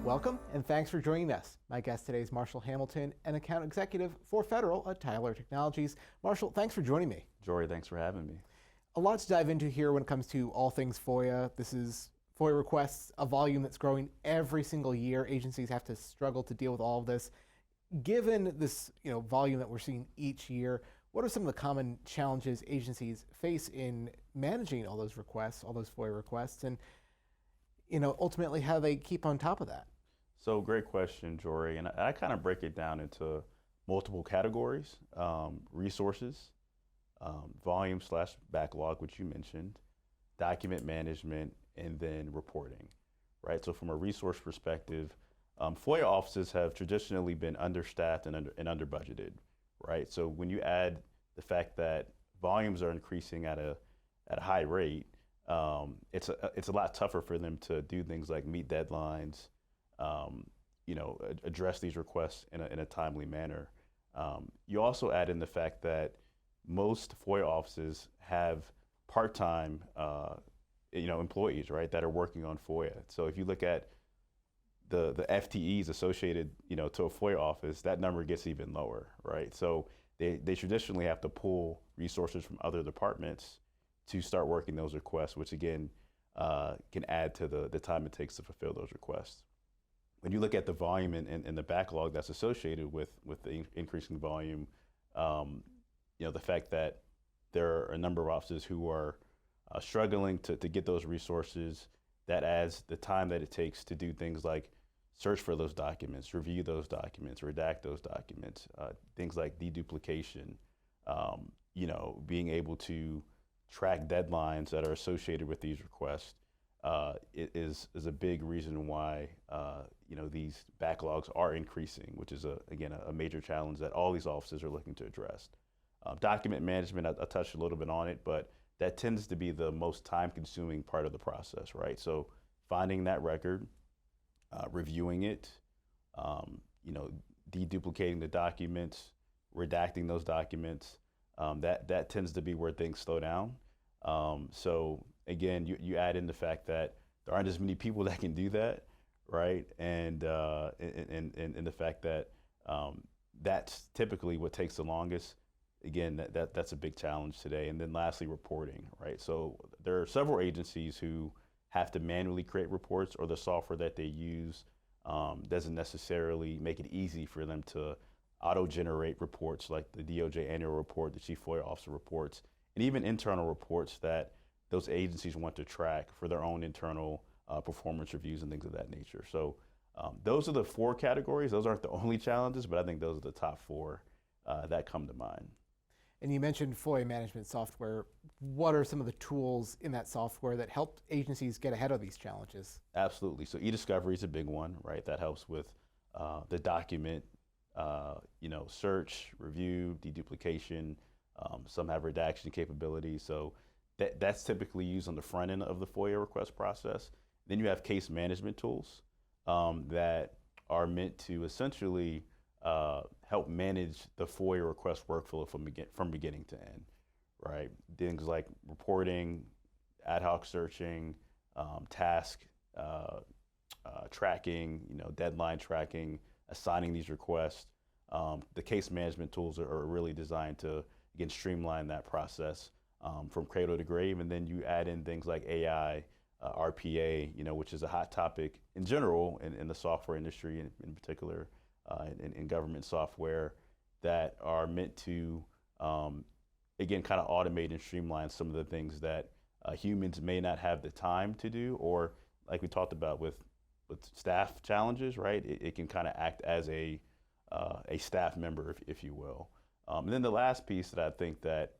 Welcome, and thanks for joining us. My guest today is Marshall Hamilton, an account executive for Federal at Tyler Technologies. Marshall, thanks for joining me. Jory, thanks for having me. A lot to dive into here when it comes to all things FOIA. This is FOIA requests, a volume that's growing every single year. Agencies have to struggle to deal with all of this. Given this volume that we're seeing each year, what are some of the common challenges agencies face in managing all those requests, all those FOIA requests, and ultimately how they keep on top of that? So great question, Jory. And I kind of break it down into multiple categories: resources, volume/backlog, which you mentioned, document management, and then reporting, right? So from a resource perspective, FOIA offices have traditionally been understaffed and under budgeted, right? So when you add the fact that volumes are increasing at a high rate, it's a lot tougher for them to do things like meet deadlines, address these requests in a timely manner. You also add in the fact that most FOIA offices have part-time, employees, right, that are working on FOIA. So if you look at the FTEs associated, to a FOIA office, that number gets even lower, right? So they traditionally have to pull resources from other departments to start working those requests, which again can add to the time it takes to fulfill those requests. When you look at the volume and the backlog that's associated with the increasing volume, the fact that there are a number of offices who are struggling to get those resources, that adds the time that it takes to do things like search for those documents, review those documents, redact those documents, things like deduplication, being able to track deadlines that are associated with these requests. Is a big reason why these backlogs are increasing, which is a major challenge that all these offices are looking to address. Document management, I touched a little bit on it, but that tends to be the most time-consuming part of the process, right? So finding that record, reviewing it, deduplicating the documents, redacting those documents, that tends to be where things slow down. So again, you add in the fact that there aren't as many people that can do that, right? And the fact that that's typically what takes the longest. Again, that's a big challenge today. And then lastly, reporting, right? So there are several agencies who have to manually create reports, or the software that they use doesn't necessarily make it easy for them to auto-generate reports like the DOJ annual report, the Chief FOIA Officer reports, and even internal reports that those agencies want to track for their own internal performance reviews and things of that nature. So those are the four categories. Those aren't the only challenges, but I think those are the top four that come to mind. And you mentioned FOIA management software. What are some of the tools in that software that help agencies get ahead of these challenges? Absolutely. So e-discovery is a big one, right? That helps with the document, search, review, deduplication. Some have redaction capabilities. So that's typically used on the front end of the FOIA request process. Then you have case management tools that are meant to essentially help manage the FOIA request workflow from beginning to end, right? Things like reporting, ad hoc searching, task tracking, deadline tracking, assigning these requests. The case management tools are really designed to, again, streamline that process from cradle to grave. And then you add in things like AI, RPA, which is a hot topic in general in the software industry, in particular, in government software, that are meant to, again, kind of automate and streamline some of the things that humans may not have the time to do, or like we talked about with staff challenges, right? It can kind of act as a staff member, if you will. And then the last piece that I think that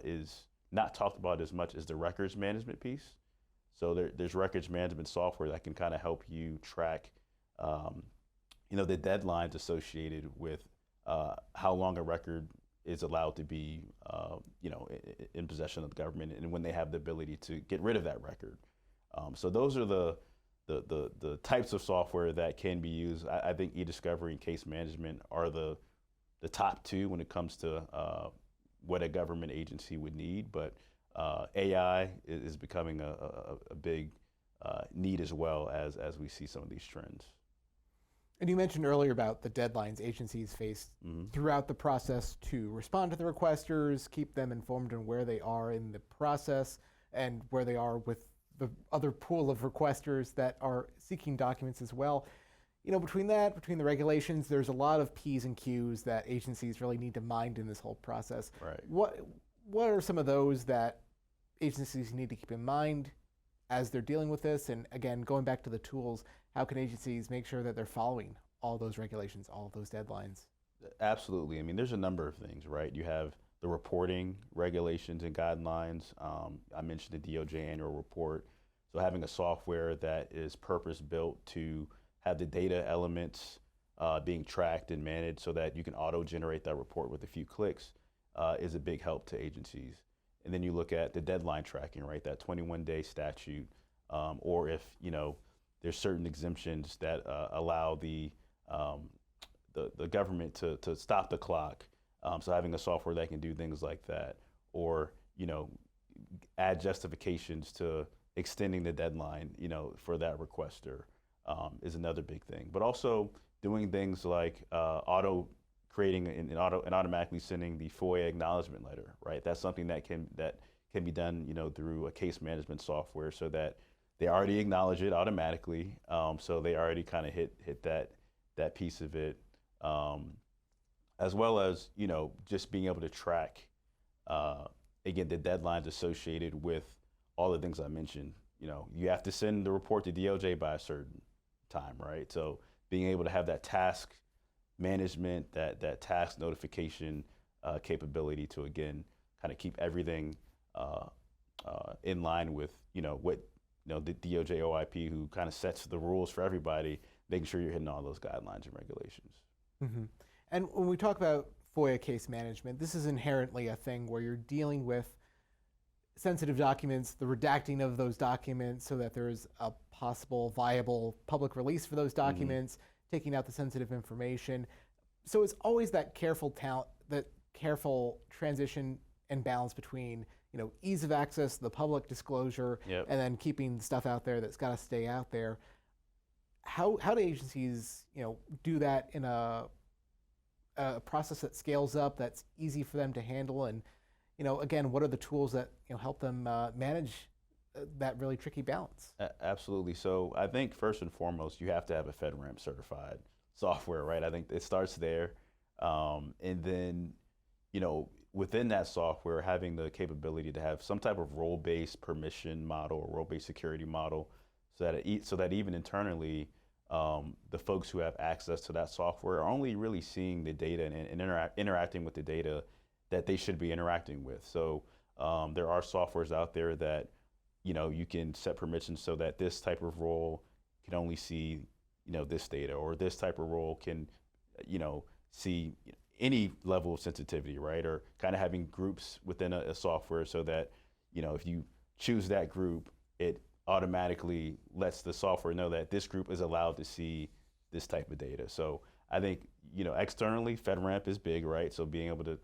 is not talked about as much is the records management piece. So there's records management software that can kind of help you track, the deadlines associated with how long a record is allowed to be, in possession of the government, and when they have the ability to get rid of that record. So those are the types of software that can be used. I think e-discovery and case management are the top two when it comes to what a government agency would need, but AI is becoming a big need as well as we see some of these trends. And you mentioned earlier about the deadlines agencies face throughout the process to respond to the requesters, keep them informed on where they are in the process and where they are with the other pool of requesters that are seeking documents as well. You know, between the regulations, there's a lot of P's and Q's that agencies really need to mind in this whole process. Right. What are some of those that agencies need to keep in mind as they're dealing with this? And again, going back to the tools, how can agencies make sure that they're following all those regulations, all of those deadlines? Absolutely. I mean, there's a number of things, right? You have the reporting regulations and guidelines. I mentioned the DOJ annual report. So having a software that is purpose-built to have the data elements being tracked and managed so that you can auto-generate that report with a few clicks is a big help to agencies. And then you look at the deadline tracking, right? That 21-day statute, or if, you know, there's certain exemptions that allow the government to stop the clock. So having a software that can do things like that, or, you know, add justifications to extending the deadline, you know, for that requester is another big thing. But also doing things like creating and automatically sending the FOIA acknowledgement letter, right? That's something that can be done, you know, through a case management software, so that they already acknowledge it automatically. So they already kind of hit that piece of it, as well as, you know, just being able to track again the deadlines associated with all the things I mentioned. You know, you have to send the report to DOJ by a certain time, right? So being able to have that task management, that task notification capability to, again, kind of keep everything in line with, you know, what, you know, the DOJ OIP, who kind of sets the rules for everybody, making sure you're hitting all those guidelines and regulations. Mm-hmm. And when we talk about FOIA case management, this is inherently a thing where you're dealing with sensitive documents, the redacting of those documents so that there's a possible viable public release for those documents, taking out the sensitive information. So it's always that careful transition and balance between, you know, ease of access, the public disclosure, and then keeping stuff out there that's got to stay out there. How do agencies, you know, do that in a process that scales up, that's easy for them to handle? And, you know, again, what are the tools that, you know, help them manage that really tricky balance? Absolutely. So I think first and foremost, you have to have a FedRAMP certified software, right? I think it starts there. And then, you know, within that software, having the capability to have some type of role-based permission model or role-based security model, so that even internally, the folks who have access to that software are only really seeing the data and interacting with the data that they should be interacting with. So there are softwares out there that, you know, you can set permissions so that this type of role can only see, you know, this data, or this type of role can, you know, see any level of sensitivity, right? Or kind of having groups within a software so that, you know, if you choose that group, it automatically lets the software know that this group is allowed to see this type of data. So I think, you know, externally, FedRAMP is big, right? So being able to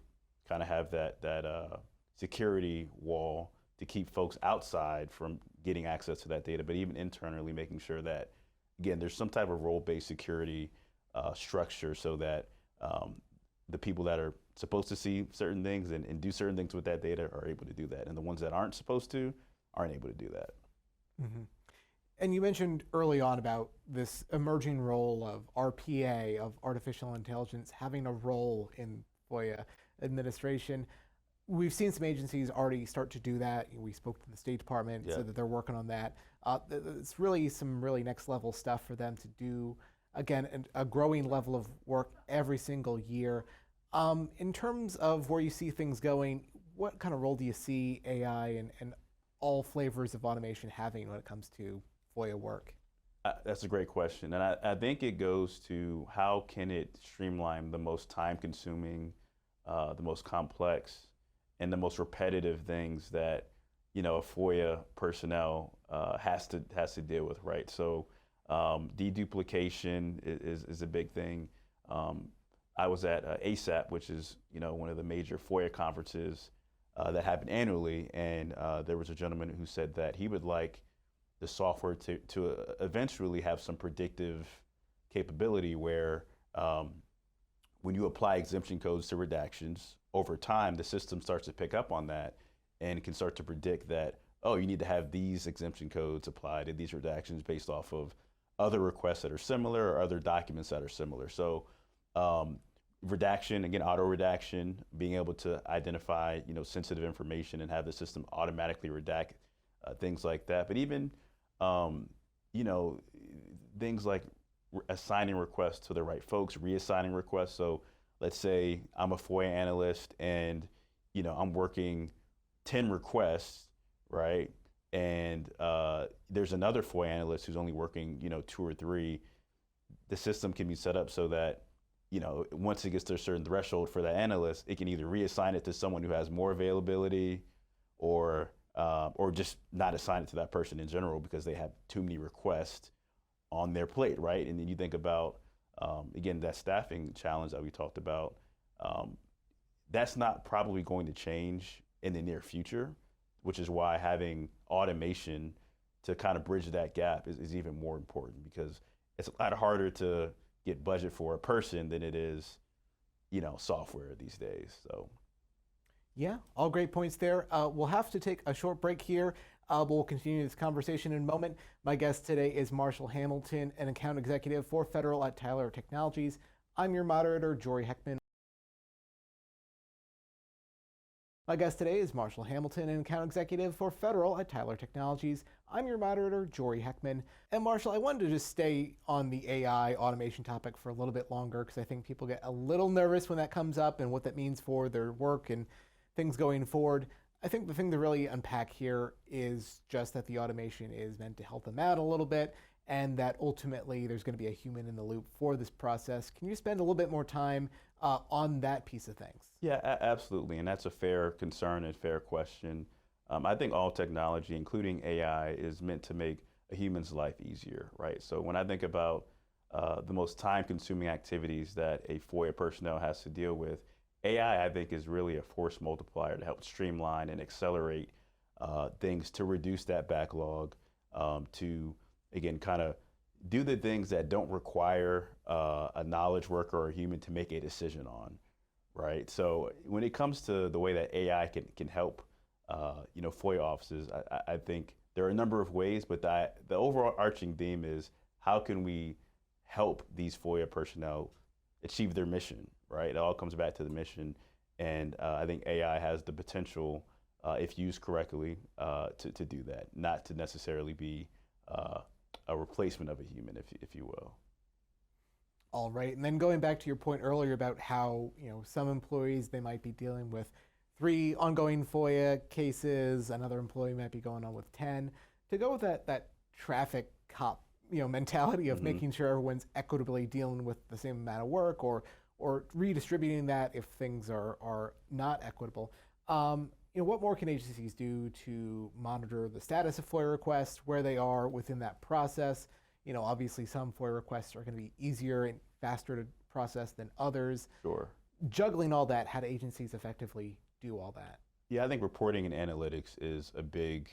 kind of have that security wall to keep folks outside from getting access to that data, but even internally making sure that, again, there's some type of role-based security structure so that the people that are supposed to see certain things and do certain things with that data are able to do that. And the ones that aren't supposed to aren't able to do that. Mm-hmm. And you mentioned early on about this emerging role of RPA, of artificial intelligence, having a role in FOIA administration. We've seen some agencies already start to do that. We spoke to the State Department, so that they're working on that. It's really some really next level stuff for them to do. Again, a growing level of work every single year. In terms of where you see things going, what kind of role do you see AI and all flavors of automation having when it comes to FOIA work? That's a great question. And I think it goes to how can it streamline the most time-consuming, the most complex, and the most repetitive things that, you know, a FOIA personnel has to deal with, right? So deduplication is a big thing. I was at ASAP, which is one of the major FOIA conferences that happen annually, and there was a gentleman who said that he would like the software to eventually have some predictive capability where when you apply exemption codes to redactions, over time the system starts to pick up on that and can start to predict that, oh, you need to have these exemption codes applied to these redactions based off of other requests that are similar or other documents that are similar. So redaction, again, auto redaction, being able to identify sensitive information and have the system automatically redact things like that. But even things like assigning requests to the right folks, reassigning requests. So let's say I'm a FOIA analyst and I'm working 10 requests, right? And there's another FOIA analyst who's only working 2 or 3. The system can be set up so that once it gets to a certain threshold for that analyst, it can either reassign it to someone who has more availability, or just not assign it to that person in general because they have too many requests on their plate, right? And then you think about, again, that staffing challenge that we talked about, that's not probably going to change in the near future, which is why having automation to kind of bridge that gap is even more important, because it's a lot harder to get budget for a person than it is, software these days. So. Yeah, all great points there. We'll have to take a short break here, but we'll continue this conversation in a moment. My guest today is Marshall Hamilton, an account executive for Federal at Tyler Technologies. I'm your moderator, Jory Heckman. My guest today is Marshall Hamilton, an account executive for Federal at Tyler Technologies. I'm your moderator, Jory Heckman. And Marshall, I wanted to just stay on the AI automation topic for a little bit longer, because I think people get a little nervous when that comes up and what that means for their work and things going forward. I think the thing to really unpack here is just that the automation is meant to help them out a little bit, and that ultimately there's going to be a human in the loop for this process. Can you spend a little bit more time on that piece of things? Yeah, absolutely. And that's a fair concern and fair question. I think all technology, including AI, is meant to make a human's life easier, right? So when I think about the most time-consuming activities that a FOIA personnel has to deal with, AI, I think, is really a force multiplier to help streamline and accelerate things, to reduce that backlog, to, again, kind of do the things that don't require a knowledge worker or a human to make a decision on, right? So when it comes to the way that AI can help, FOIA offices, I think there are a number of ways, but the overarching theme is, how can we help these FOIA personnel achieve their mission, right? It all comes back to the mission. And I think AI has the potential, if used correctly, to do that, not to necessarily be a replacement of a human, if you will. All right, and then going back to your point earlier about how some employees, they might be dealing with 3 ongoing FOIA cases, another employee might be going on with 10. To go with that traffic cop mentality of making sure everyone's equitably dealing with the same amount of work, or redistributing that if things are not equitable. What more can agencies do to monitor the status of FOIA requests, where they are within that process? Obviously some FOIA requests are going to be easier and faster to process than others. Sure. Juggling all that, how do agencies effectively do all that? Yeah, I think reporting and analytics is a big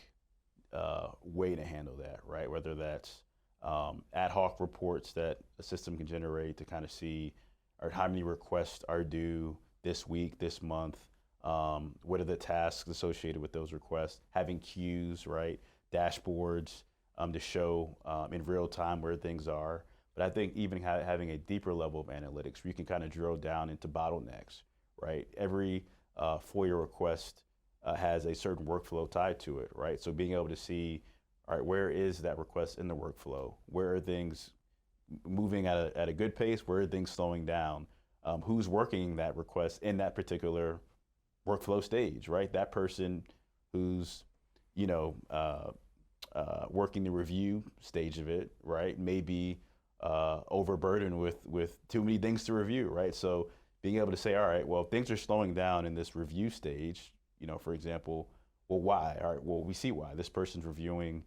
way to handle that, right? Whether that's ad hoc reports that a system can generate to kind of see how many requests are due this week, this month, what are the tasks associated with those requests, having queues, right? Dashboards to show in real time where things are. But I think even having a deeper level of analytics where you can kind of drill down into bottlenecks, right? Every FOIA request has a certain workflow tied to it, right? So being able to see, all right, where is that request in the workflow? Where are things moving at a good pace? Where are things slowing down? Who's working that request in that particular workflow stage, right? That person who's, working the review stage of it, right, may be overburdened with too many things to review, right? So being able to say, all right, well, if things are slowing down in this review stage, for example, well, why? All right, well, we see why. This person's reviewing,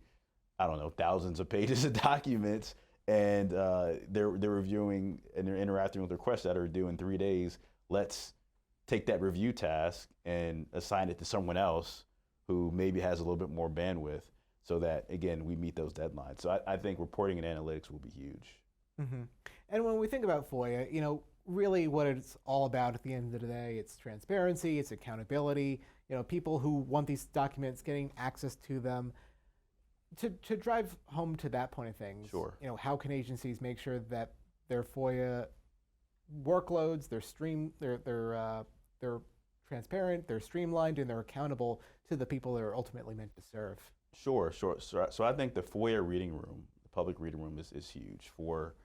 I don't know, thousands of pages of documents, and they're reviewing and they're interacting with requests that are due in 3 days. Let's take that review task and assign it to someone else who maybe has a little bit more bandwidth, so that again we meet those deadlines. So I think reporting and analytics will be huge. Hmm. And when we think about FOIA, really what it's all about at the end of the day, it's transparency, it's accountability. People who want these documents getting access to them. To drive home to that point of things, Sure. How can agencies make sure that their FOIA workloads, they're transparent, they're streamlined, and they're accountable to the people they're ultimately meant to serve? Sure. So I think the FOIA reading room, the public reading room, is huge for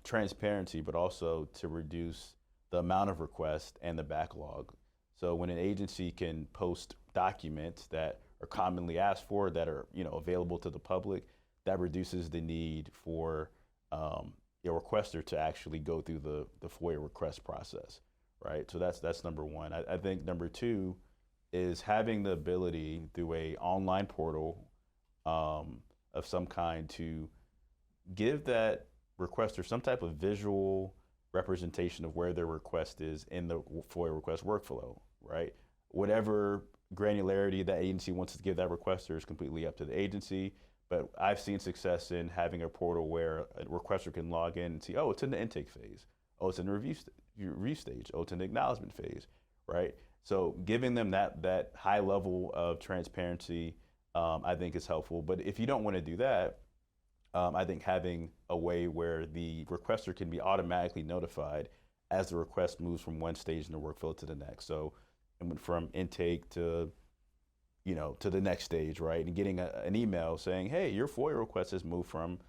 transparency, but also to reduce the amount of requests and the backlog. So when an agency can post documents that are commonly asked for, that are available to the public, that reduces the need for a requester to actually go through the FOIA request process, right? So that's number one. I think number two is having the ability through a online portal of some kind to give that requester some type of visual representation of where their request is in the FOIA request workflow, right? Whatever granularity that agency wants to give that requester is completely up to the agency. But I've seen success in having a portal where a requester can log in and see, oh, it's in the intake phase. Oh, it's in the review stage. Oh, it's in the acknowledgement phase, right? So giving them that high level of transparency, I think is helpful. But if you don't want to do that, I think having a way where the requester can be automatically notified as the request moves from one stage in the workflow to the next. So from intake to to the next stage, right? And getting an email saying, hey, your FOIA request has moved from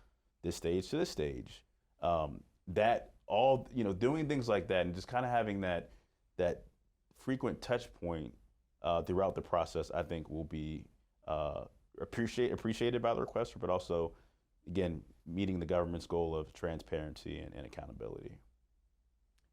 this stage to this stage. That all, doing things like that and just kind of having that frequent touch point throughout the process, I think will be appreciated by the requester, but also, again, meeting the government's goal of transparency and accountability.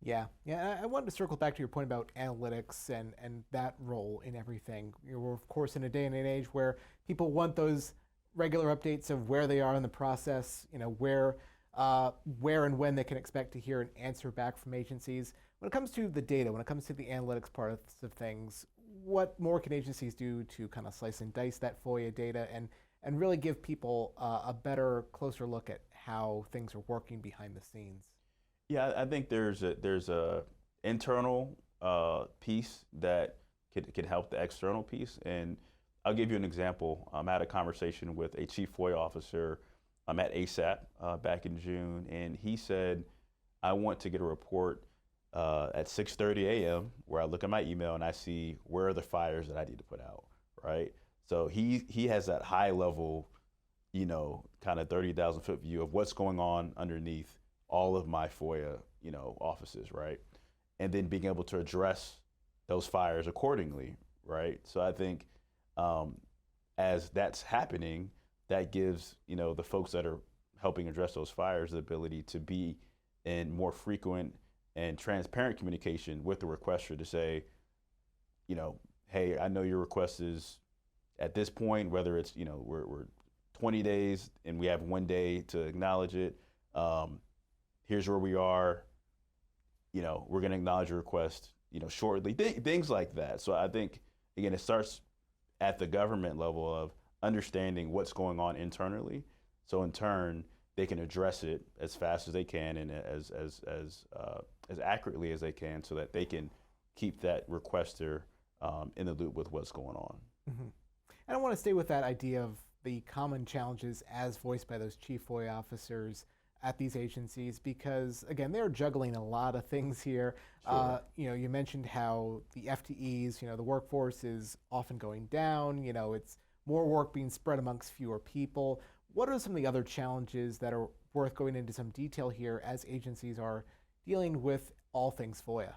Yeah. I wanted to circle back to your point about analytics and that role in everything. We're of course in a day and an age where people want those regular updates of where they are in the process. Where and when they can expect to hear an answer back from agencies. When it comes to the data, when it comes to the analytics parts of things, what more can agencies do to kind of slice and dice that FOIA data and really give people a better, closer look at how things are working behind the scenes? Yeah, I think there's a internal piece that could help the external piece, and I'll give you an example. I had a conversation with a chief FOIA officer at ASAP back in June, and he said, "I want to get a report at 6:30 a.m. where I look at my email and I see where are the fires that I need to put out." Right. So he has that high level, kind of 30,000 foot view of what's going on underneath all of my FOIA, offices, right? And then being able to address those fires accordingly, right? So I think as that's happening, that gives, the folks that are helping address those fires the ability to be in more frequent and transparent communication with the requester to say, hey, I know your request is at this point, whether it's, we're 20 days and we have 1 day to acknowledge it. Here's where we are, we're going to acknowledge your request, shortly, things like that. So I think, again, it starts at the government level of understanding what's going on internally. So in turn, they can address it as fast as they can and as accurately as they can so that they can keep that requester in the loop with what's going on. Mm-hmm. And I want to stay with that idea of the common challenges as voiced by those chief FOIA officers at these agencies, because again, they're juggling a lot of things here. Sure. You mentioned how the FTEs, the workforce is often going down. It's more work being spread amongst fewer people. What are some of the other challenges that are worth going into some detail here as agencies are dealing with all things FOIA?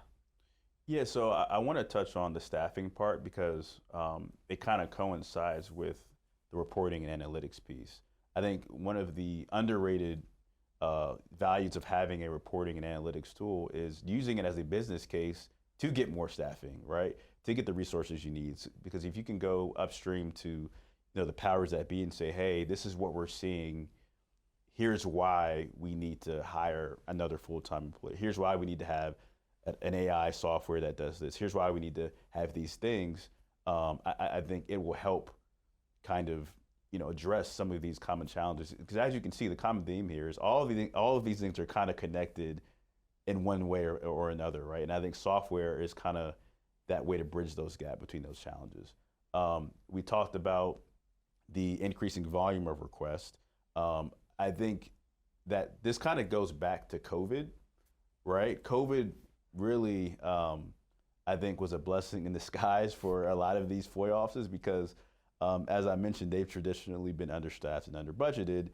Yeah, so I want to touch on the staffing part because it kind of coincides with the reporting and analytics piece. I think one of the underrated values of having a reporting and analytics tool is using it as a business case to get more staffing, right? To get the resources you need. Because if you can go upstream to the powers that be and say, hey, this is what we're seeing, here's why we need to hire another full-time employee. Here's why we need to have an AI software that does this. Here's why we need to have these things. I think it will help kind of address some of these common challenges, because as you can see, the common theme here is all of these things are kind of connected in one way or another, right? And I think software is kind of that way to bridge those gaps between those challenges. We talked about the increasing volume of requests. I think that this kind of goes back to COVID, right? COVID really, I think, was a blessing in disguise for a lot of these FOIA offices, because as I mentioned, they've traditionally been understaffed and under budgeted,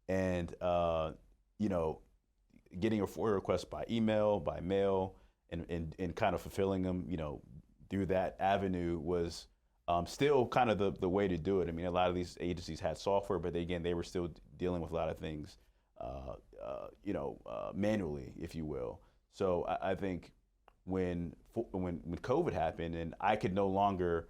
and getting a FOIA request by email, by mail, and kind of fulfilling them, through that avenue was still kind of the way to do it. I mean, a lot of these agencies had software, but they were still dealing with a lot of things, manually, if you will. So I think when COVID happened, and I could no longer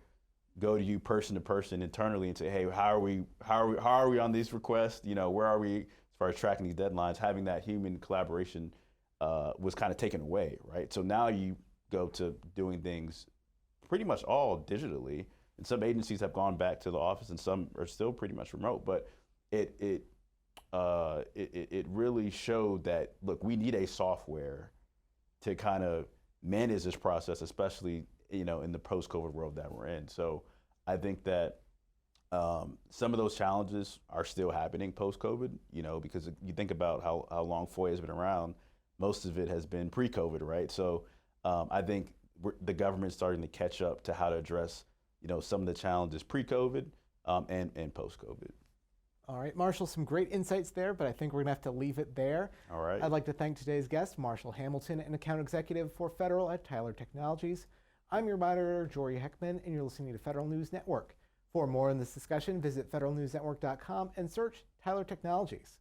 go to you person to person internally and say, hey, how are we on these requests? Where are we as far as tracking these deadlines? Having that human collaboration was kind of taken away, right? So now you go to doing things pretty much all digitally, and some agencies have gone back to the office, and some are still pretty much remote. But it really showed that, look, we need a software to kind of manage this process, especially in the post-COVID world that we're in. So I think that some of those challenges are still happening post-COVID, because you think about how long FOIA has been around, most of it has been pre-COVID, right? So I think the government's starting to catch up to how to address, some of the challenges pre-COVID and post-COVID. All right, Marshall, some great insights there, but I think we're going to have to leave it there. All right. I'd like to thank today's guest, Marshall Hamilton, an account executive for Federal at Tyler Technologies. I'm your moderator, Jory Heckman, and you're listening to Federal News Network. For more on this discussion, visit federalnewsnetwork.com and search Tyler Technologies.